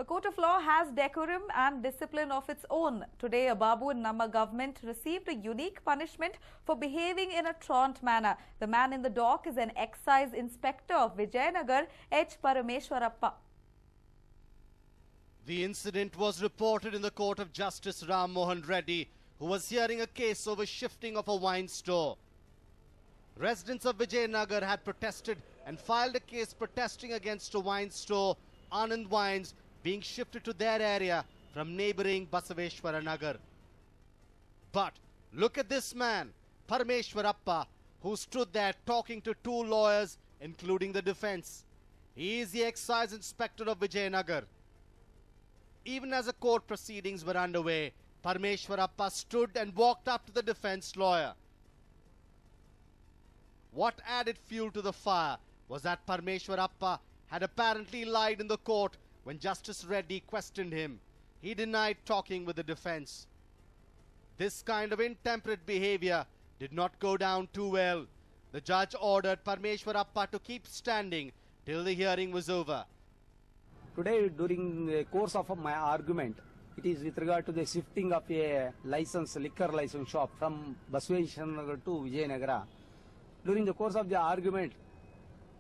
A court of law has decorum and discipline of its own. Today, a Babu and Namma government received a unique punishment for behaving in a truant manner. The man in the dock is an excise inspector of Vijayanagar, H. Parameshwarappa. The incident was reported in the court of Justice Ram Mohan Reddy, who was hearing a case over shifting of a wine store. Residents of Vijayanagar had protested and filed a case protesting against a wine store, Anand Wines, being shifted to their area from neighbouring Basaveshwara Nagar. But look at this man, Parameshwarappa, who stood there talking to two lawyers, including the defence. He is the excise inspector of Vijayanagar. Even as the court proceedings were underway, Parameshwarappa stood and walked up to the defence lawyer. What added fuel to the fire was that Parameshwarappa had apparently lied in the court when Justice Reddy questioned him. He denied talking with the defence. This kind of intemperate behaviour did not go down too well. The judge ordered Parameshwarappa to keep standing till the hearing was over. Today, during the course of my argument, it is with regard to the shifting of a liquor license shop from Basaveshwara to Vijayanagara. During the course of the argument,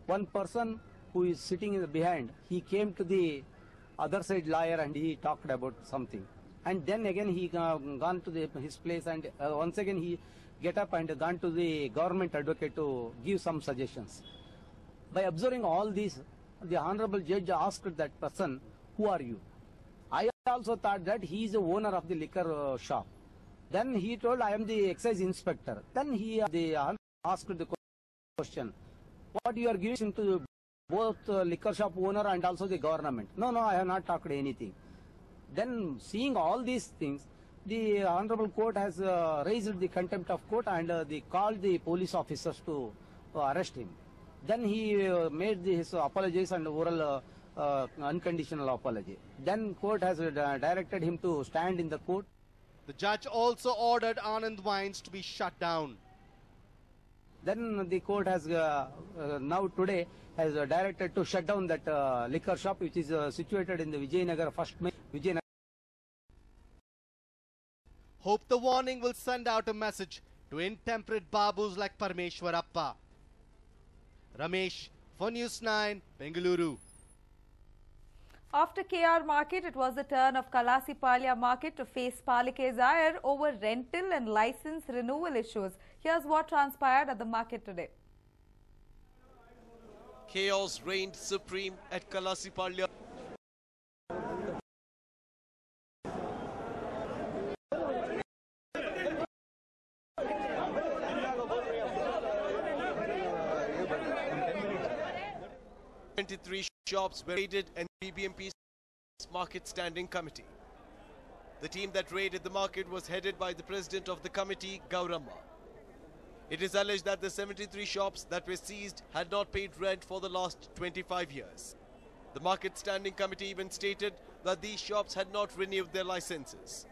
one person who is sitting behind, he came to the other side lawyer and he talked about something. And then again he gone to his place and once again he get up and gone to the government advocate to give some suggestions. By observing all this, the honorable judge asked that person, "Who are you?" I also thought that he is the owner of the liquor shop. Then he told, "I am the excise inspector." Then he asked the question, "What you are giving to both liquor shop owner and also the government?" No, I have not talked anything. Then seeing all these things, the honorable court has raised the contempt of court and they called the police officers to arrest him. Then he made his apologies and oral unconditional apology. Then court has directed him to stand in the court. The judge also ordered Anand Wines to be shut down. Then the court has now today has directed to shut down that liquor shop which is situated in the Vijayanagar first main. Hope the warning will send out a message to intemperate babus like Parameshwarappa. Ramesh for News9, Bengaluru. After KR Market, it was the turn of Kalasipalya Market to face Palike's ire over rental and license renewal issues. Here's what transpired at the market today. Chaos reigned supreme at Kalasipalya. Three shops were raided and BBMP's market standing committee. The team that raided the market was headed by the president of the committee, Gauramma. It is alleged that the 73 shops that were seized had not paid rent for the last 25 years. The market standing committee even stated that these shops had not renewed their licenses.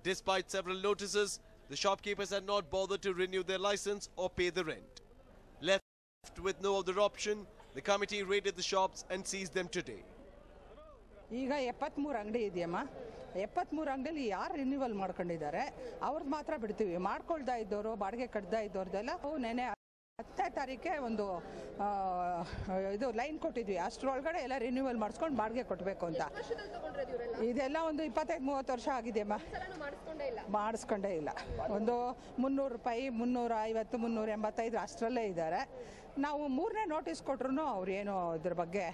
Despite several notices, the shopkeepers had not bothered to renew their license or pay the rent. Left with no other option, the committee raided the shops and seized them today. ಈಗ 73 ಅಂಗಡಿ ಇದೆಯಮ್ಮ 73 ಅಂಗಡಿಯಲ್ಲಿ ಯಾರು renewal ಮಾಡ್ಕೊಂಡಿದ್ದಾರೆ ಅವ್ರದ್ದು ಮಾತ್ರ ಬಿಡ್ತೀವಿ ಮಾಡ್ಕೊಳ್ತಾ ಇದ್ದವರು ಬಾಡಿಗೆ ಕಟ್ತಾ ಇದ್ದವ್ರದೆಲ್ಲ ನೆನೆ 10ನೇ ತಾರೀಖೆ ಒಂದು ಇದು ಲೈನ್ ಕೊಟ್ಟಿದ್ವಿ ಅಷ್ಟರೊಳಗಡೆ ಎಲ್ಲ ರಿನ್ಯೂವಲ್ ಮಾಡಿಸ್ಕೊಂಡು ಬಾಡಿಗೆ ಕೊಡಬೇಕು ಅಂತ ಇದೆಲ್ಲ ಒಂದು 25-30 ವರ್ಷ ಆಗಿದೆಯಮ್ಮ ಮಾಡಿಸ್ಕೊಂಡೇ ಇಲ್ಲ ಒಂದು 300 ರೂಪಾಯಿ 350 385 ಅಷ್ಟರಲ್ಲೇ ಇದ್ದಾರೆ ನಾವು 3ನೇ ನೋಟಿಸ್ ಕೊಟ್ರು ಅವ್ರು ಏನು ಇದ್ರ ಬಗ್ಗೆ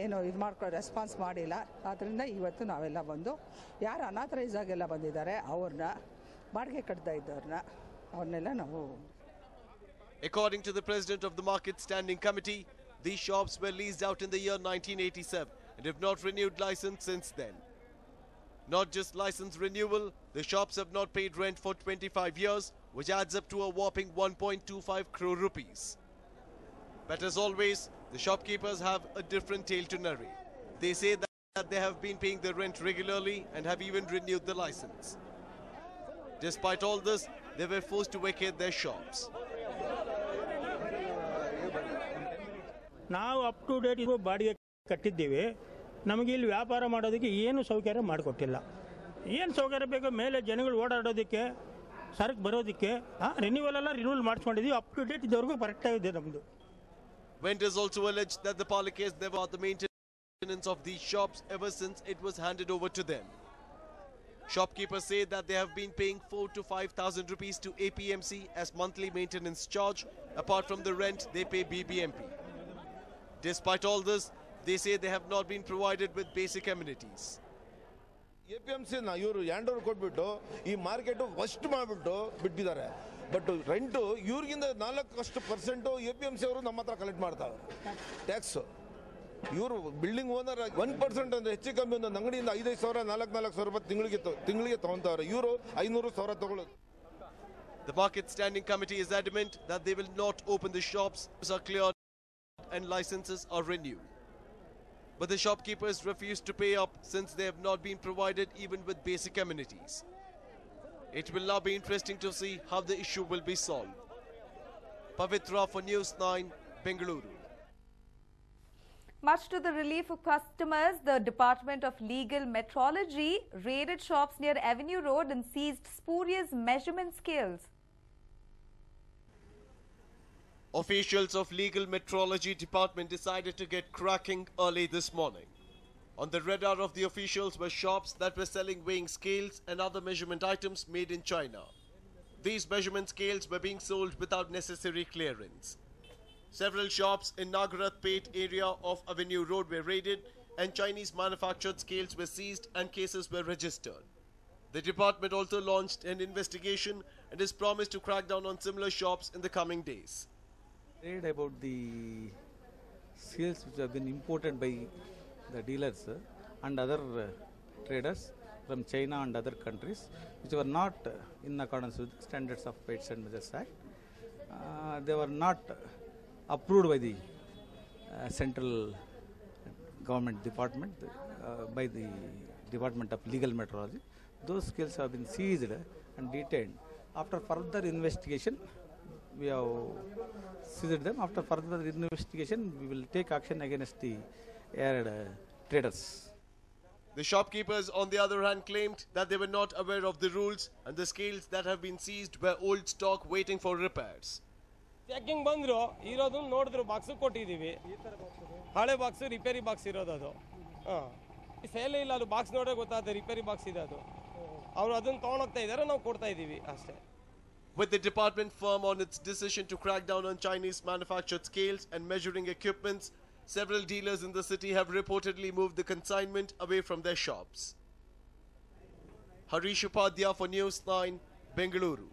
ಏನು ಇದು ಮಾಡ್ಕೊಂಡು ರೆಸ್ಪಾನ್ಸ್ ಮಾಡಿಲ್ಲ ಆದ್ದರಿಂದ ಇವತ್ತು ನಾವೆಲ್ಲ ಬಂದು ಯಾರು ಅನಾಥರೈಸ್ ಆಗೆಲ್ಲ ಬಂದಿದ್ದಾರೆ ಅವ್ರನ್ನ ಬಾಡಿಗೆ ಕಟ್ತಾ ಇದ್ದವ್ರನ್ನ ಅವ್ರನ್ನೆಲ್ಲ ನಾವು. According to the president of the market standing committee, these shops were leased out in the year 1987 and have not renewed license since then. Not just license renewal, the shops have not paid rent for 25 years, which adds up to a whopping 1.25 crore rupees. But as always, the shopkeepers have a different tale to narrate. They say that they have been paying their rent regularly and have even renewed the license. Despite all this, they were forced to vacate their shops. ನಾವು up to date ಬಾಡಿಗೆ ಕಟ್ಟಿದ್ದೀವಿ ನಮಗೆ ಇಲ್ಲಿ ವ್ಯಾಪಾರ ಮಾಡೋದಕ್ಕೆ ಏನು ಸೌಕರ್ಯ ಮಾಡಿಕೊಟ್ಟಿಲ್ಲ. ಏನು ಸೌಕರ್ಯ ಬೇಕೋ ಮೇಲೆ ಜನಗಳು ಓಡಾಡೋದಕ್ಕೆ ಸರಕು ಬರೋದಕ್ಕೆ ರಿನ್ಯೂವಲ್ ಎಲ್ಲ ರಿನ್ಯೂವಲ್ ಮಾಡಿಸ್ಕೊಂಡಿದ್ದೀವಿ. ಅಪ್ ಟು ಡೇಟ್ ಇದುವರೆಗೂ ಕರೆಕ್ಟಾಗಿದೆ ನಮ್ಮದು. Vendors also alleged that the Palake has never had the maintenance of these shops ever since it was handed over to them. Shopkeepers say that they have been paying 4,000 to 5,000 rupees to APMC as monthly maintenance charge. Apart from the rent, they pay BBMP. Despite all this, they say they have not been provided with basic amenities. APMC na iವರು hand over ಕೊಟ್ಬಿಟ್ಟು ಈ market worst ಮಾಡಿಬಿಟ್ಟು ಬಿಟ್ಟಿದ್ದಾರೆ. But rent ಇವ್ರಿಗಿಂತ 4% APMC ಅವರು ನಮ್ಮ ಹತ್ರ collect ಮಾಡ್ತಾರೆ tax. ಇವರು ಬಿಲ್ಡಿಂಗ್ ಓನರ್ 1% ಅಂದ್ರೆ ಹೆಚ್ಚು ಕಮ್ಮಿ ಒಂದು ಅಂಗಡಿಯಿಂದ 5,000 4,000 ರೂಪಾಯಿ ತಿಂಗಳಿಗೆ ತಗೊಂತಾರೆ. ಇವರು 500,000 ತಗೊಳ್ಳೋದು. The market standing committee is adamant that they will not open the shops are cleared and licenses are renewed. But the shopkeepers refuse to pay up since they have not been provided even with basic amenities. It will now be interesting to see how the issue will be solved. Pavitra for News9, Bengaluru. Much to the relief of customers, the Department of Legal Metrology raided shops near Avenue Road and seized spurious measurement scales. Officials of Legal Metrology Department decided to get cracking early this morning. On the radar of the officials were shops that were selling weighing scales and other measurement items made in China. These measurement scales were being sold without necessary clearance. Several shops in Nagaratpet area of Avenue Road were raided and Chinese manufactured scales were seized and cases were registered. The department also launched an investigation and is promised to crack down on similar shops in the coming days. Read about the scales which have been imported by the dealers and other traders from China and other countries, which were not in accordance with standards of Weights and Measures Act. They were not approved by the central government department, by the Department of Legal Metrology. Those scales have been seized and detained. After further investigation, we have seized them. After further investigation, we will take action against the aired traders. The shopkeepers, on the other hand, claimed that they were not aware of the rules and the scales that have been seized were old stock waiting for repairs. Checking ಬಂದ್ರು ಇರೋದು ನೋಡಿದ್ರು box ಕೊಟ್ಟಿದ್ದೀವಿ. ಹಳೆ box repair box ಇರೋದು ಅದು. ಸೇಲೇ ಇಲ್ಲ, ಅದು box ನೋಡೇ ಗೊತ್ತಾಗುತ್ತೆ ರಿಪೇರಿ ಬಾಕ್ಸ್ ಇದೆ ಅದು. ಅವರು ಅದನ್ನು ತೊಗೊಂಡೋಗ್ತಾ ಇದ್ದಾರೆ, ನಾವು ಕೊಡ್ತಾ ಇದ್ದೀವಿ ಅಷ್ಟೇ. With the department firm on its decision to crack down on Chinese manufactured scales and measuring equipments, several dealers in the city have reportedly moved the consignment away from their shops. Harish Upadhyaya for News9, Bengaluru.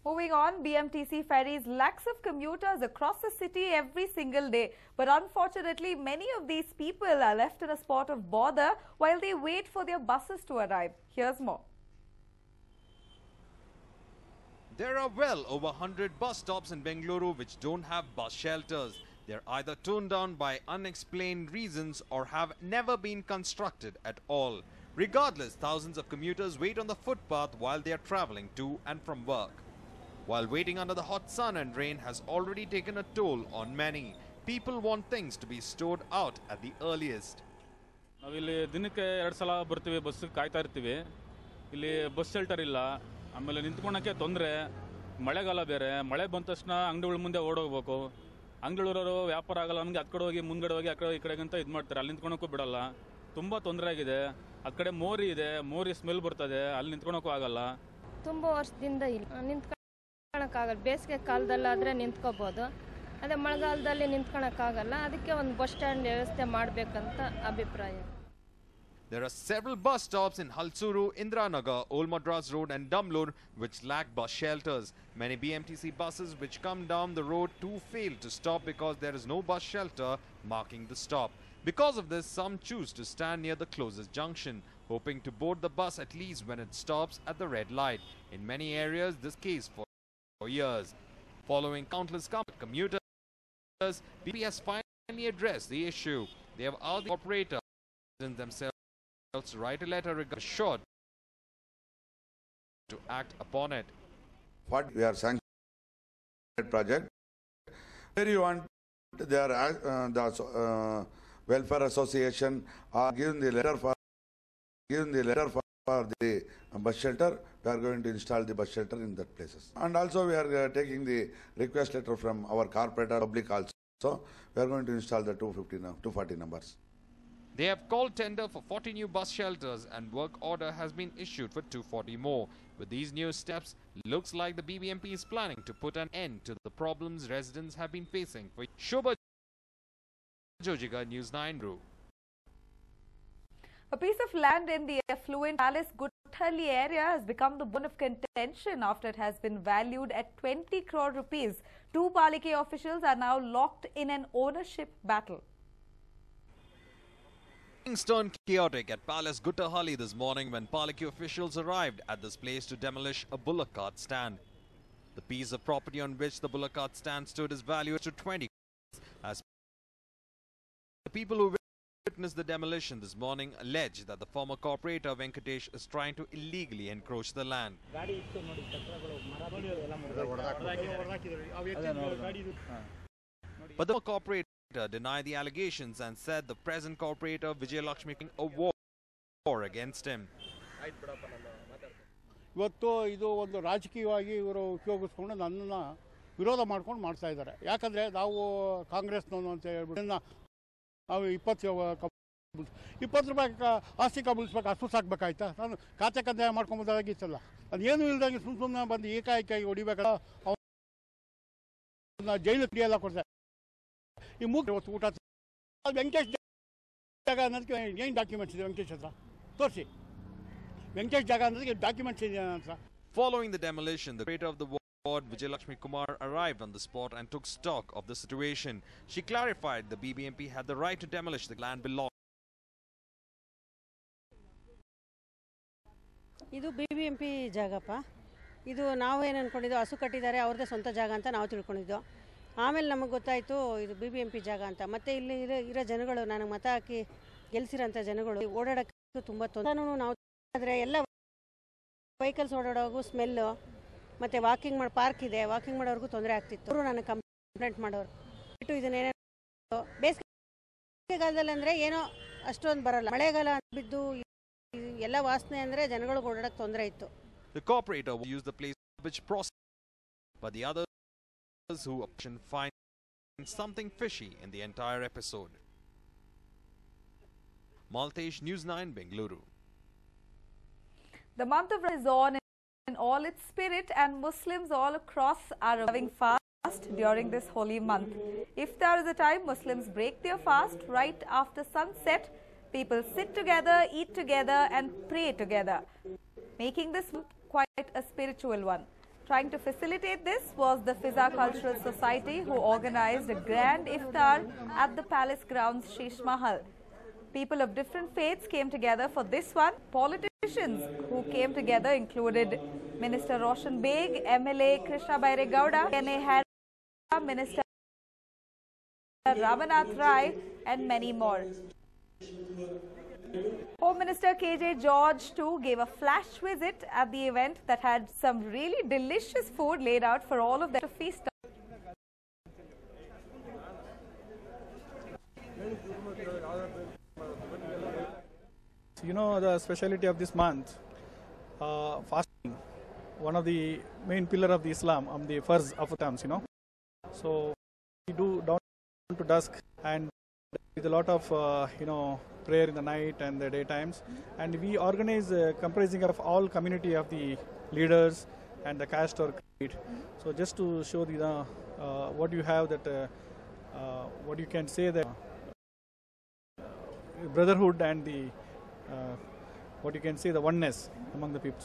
Moving on, BMTC ferries lakhs of commuters across the city every single day. But unfortunately, many of these people are left in a spot of bother while they wait for their buses to arrive. Here's more. There are well over 100 bus stops in Bengaluru which don't have bus shelters. They're either torn down by unexplained reasons or have never been constructed at all. Regardless, thousands of commuters wait on the footpath while they are traveling to and from work. While waiting under the hot sun and rain has already taken a toll on many, people want things to be stored out at the earliest. ನಾವಿಲ್ಲಿ ದಿನಕ್ಕೆ 2 ಸಲ ಬರ್ತೀವಿ, bus ಕಾಯ್ತಾ ಇರ್ತೀವಿ. ಇಲ್ಲಿ bus shelter ಇಲ್ಲ, ಆಮೇಲೆ ನಿಂತ್ಕೊಳ್ಳೋಕ್ಕೆ ತೊಂದರೆ. ಮಳೆಗಾಲ ಬೇರೆ, ಮಳೆ ಬಂದ ತಕ್ಷಣ ಅಂಗಡಿಗಳ ಮುಂದೆ ಓಡೋಗ್ಬೇಕು. ಅಂಗಡಿಗಳವರು ವ್ಯಾಪಾರ ಆಗಲ್ಲ, ನಮಗೆ ಆ ಕಡೆ ಹೋಗಿ ಮುಂದ್ಗಡೆ ಹೋಗಿ ಆ ಕಡೆ ಈ ಕಡೆಗಂತ ಇದು ಮಾಡ್ತಾರೆ. ಅಲ್ಲಿ ನಿಂತ್ಕೊಳ್ಳೋಕ್ಕೂ ಬಿಡಲ್ಲ, ತುಂಬ ತೊಂದರೆ ಆಗಿದೆ. ಆ ಕಡೆ ಮೋರಿ ಇದೆ, ಮೋರಿ ಸ್ಮೆಲ್ ಬರ್ತದೆ, ಅಲ್ಲಿ ನಿಂತ್ಕೊಳ್ಳೋಕ್ಕೂ ಆಗಲ್ಲ. ತುಂಬ ವರ್ಷದಿಂದ ನಿಂತ್ಕೊಳ್ಳೋಕ್ಕಾಗಲ್ಲ. ಬೇಸಿಗೆ ಕಾಲದಲ್ಲಾದರೆ ನಿಂತ್ಕೋಬೋದು, ಅದೇ ಮಳೆಗಾಲದಲ್ಲಿ ನಿಂತ್ಕೊಳ್ಳೋಕ್ಕಾಗಲ್ಲ. ಅದಕ್ಕೆ ಒಂದು ಬಸ್ ಸ್ಟ್ಯಾಂಡ್ ವ್ಯವಸ್ಥೆ ಮಾಡಬೇಕಂತ ಅಭಿಪ್ರಾಯ. There are several bus stops in Halsuru, Indranagar, Old Madras Road and Damlur which lack bus shelters. Many BMTC buses which come down the road too fail to stop because there is no bus shelter marking the stop. Because of this, some choose to stand near the closest junction, hoping to board the bus at least when it stops at the red light. In many areas, this case for years. Following countless commuters, BP has finally addressed the issue. They have asked the operator themselves to write a letter regarding short to act upon it. What we are sanctioning project, where you want their welfare association are given the letter for the bus shelter. We are going to install the bus shelter in that places. And also we are taking the request letter from our corporate public also. So we are going to install the 240 numbers. They have called tender for 40 new bus shelters and work order has been issued for 240 more. With these new steps, looks like the BBMP is planning to put an end to the problems residents have been facing. For Shobha Jojiga, News9 Group. A piece of land in the affluent Palace Guthalli area has become the bone of contention after it has been valued at 20 crore rupees. Two Palike officials are now locked in an ownership battle. Things turned chaotic at Palace Guthalli this morning when Palike officials arrived at this place to demolish a bullock cart stand. The piece of property on which the bullock cart stand stood is valued to 20 crores. As the people who witnessed the demolition this morning allege that the former corporator Venkatesh is trying to illegally encroach the land. But the corporator denied the allegations and said the present corporator Vijayalakshmi making a war against him. ಇವತ್ತು ಇದು ಒಂದು ರಾಜಕೀಯವಾಗಿ ಇವರು ಉಪಯೋಗಿಸ್ಕೊಂಡು ನನ್ನನ್ನು ವಿರೋಧ ಮಾಡ್ಕೊಂಡು ಮಾಡ್ತಾ ಇದ್ದಾರೆ. ಯಾಕಂದರೆ ನಾವು ಕಾಂಗ್ರೆಸ್ನವನು ಅಂತ ಹೇಳ್ಬಿಟ್ಟು ನಾವು 20 ರೂಪಾಯಿ ಆಸ್ತಿ ಕಬಳಿಸ್ಬೇಕು ಅಷ್ಟು ಸಾಕಬೇಕಾಯ್ತಾ? ನಾನು ಖಾತೆ ಕಂದಾಯ ಮಾಡ್ಕೊಂಬೋದಾಗಿತ್ತಲ್ಲ. ಅದೇನು ಇಲ್ದಂಗೆ ಸುಮ್ಮನೆ ಬಂದು ಏಕಾಏಕಾಗಿ ಹೊಡಿಬೇಕಲ್ಲ. ಅವನ್ನ ಜೈಲು ಕ್ರಿಯೆಲ್ಲ ಕೊಡ್ತಾರೆ. ಈ ಮೂರು ಇವತ್ತು ಊಟ ವೆಂಕಟೇಶ್ ಜಾಗ ಅನ್ನೋದಕ್ಕೆ ಏನು ಡಾಕ್ಯುಮೆಂಟ್ಸ್ ಇದೆ ವೆಂಕಟೇಶ್ ಹತ್ರ ತೋರಿಸಿ. ವೆಂಕಟೇಶ್ ಜಾಗ ಅನ್ನೋದಕ್ಕೆ ಡಾಕ್ಯುಮೆಂಟ್ಸ್ ಇದೆ ಅಂತ. Following the demolition, the creator of the ward, Vijayalakshmi Kumar, arrived on the spot and took stock of the situation. She clarified the BBMP had the right to demolish the land belonging. ಇದು BBMP ಜಾಗಪ್ಪ. ಇದು ನಾವು ಏನು ಅನ್ಕೊಂಡಿದ್ದೋ ಹಸು ಕಟ್ಟಿದ್ದಾರೆ ಅವ್ರದ್ದೇ ಸ್ವಂತ ಜಾಗ ಅಂತ ನಾವು ತಿಳ್ಕೊಂಡಿದ್ದೋ. ಆಮೇಲೆ ನಮಗೆ ಗೊತ್ತಾಯಿತು ಇದು BBMP ಜಾಗ ಅಂತ. ಮತ್ತು ಇಲ್ಲಿ ಇರೋ ಜನಗಳು ನನಗೆ ಮತ ಹಾಕಿ ಗೆಲ್ಸಿರೋಂಥ ಜನಗಳು ಓಡಾಡೋಕ್ಕೆ ತುಂಬ ತೊಂದರೆ. ನಾವು ಆದರೆ ಎಲ್ಲ ವೆಹಿಕಲ್ಸ್ ಓಡಾಡೋಗೂ ಸ್ಮೆಲ್ಲು ಮತ್ತು ವಾಕಿಂಗ್ ಮಾಡಿ ಪಾರ್ಕ್ ಇದೆ, ವಾಕಿಂಗ್ ಮಾಡೋರ್ಗೂ ತೊಂದರೆ ಆಗ್ತಿತ್ತು. ಅವರು ನನಗೆ ಕಂಪ್ಲೇಂಟ್ ಮಾಡೋರು ಇದನ್ನೇನೋ ಬೇಸಿಗೆಗಾಲದಲ್ಲಿ ಅಂದರೆ ಏನೋ ಅಷ್ಟೊಂದು ಬರೋಲ್ಲ. ಮಳೆಗಾಲ ಬಿದ್ದು ಎಲ್ಲ ವಾಸನೆ ಅಂದರೆ ಜನಗಳಿಗೆ ಓಡಾಡೋಕ್ಕೆ ತೊಂದರೆ ಇತ್ತು. The corporator will use the place which process, but the others who find something fishy in the entire episode. Maltesh, News9, Bengaluru. The month of Ramadan is on in all its spirit, and Muslims all across are observing fast during this holy month. Iftar is the time Muslims break their fast right after sunset. People sit together, eat together and pray together, making this quite a spiritual one. Trying to facilitate this was the Fiza Cultural Society, who organized a grand iftar at the palace grounds Sheesh Mahal. People of different faiths came together for this one. Politicians who came together included Minister Roshan Beg, MLA Krishna Baire Gowda, NA Hara, Minister Ramanath Rai and many more. Home Minister KJ George too gave a flash visit at the event that had some really delicious food laid out for all of them to feast on. You know the speciality of this month, fasting, one of the main pillar of the Islam, the farz of times, you know. So we do down to dusk and with a lot of prayer in the night and the day times, and we organize comprising of all community of the leaders and the caste or creed. So just to show the what you have that what you can say that brotherhood and the what you can say the oneness among the people.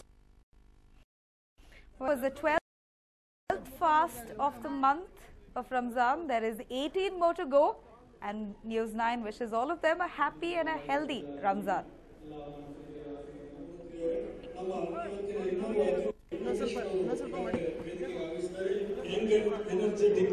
It was the 12th fast of the month of Ramzan. There is 18 more to go, and News9 wishes all of them a happy and a healthy Ramzan. energetic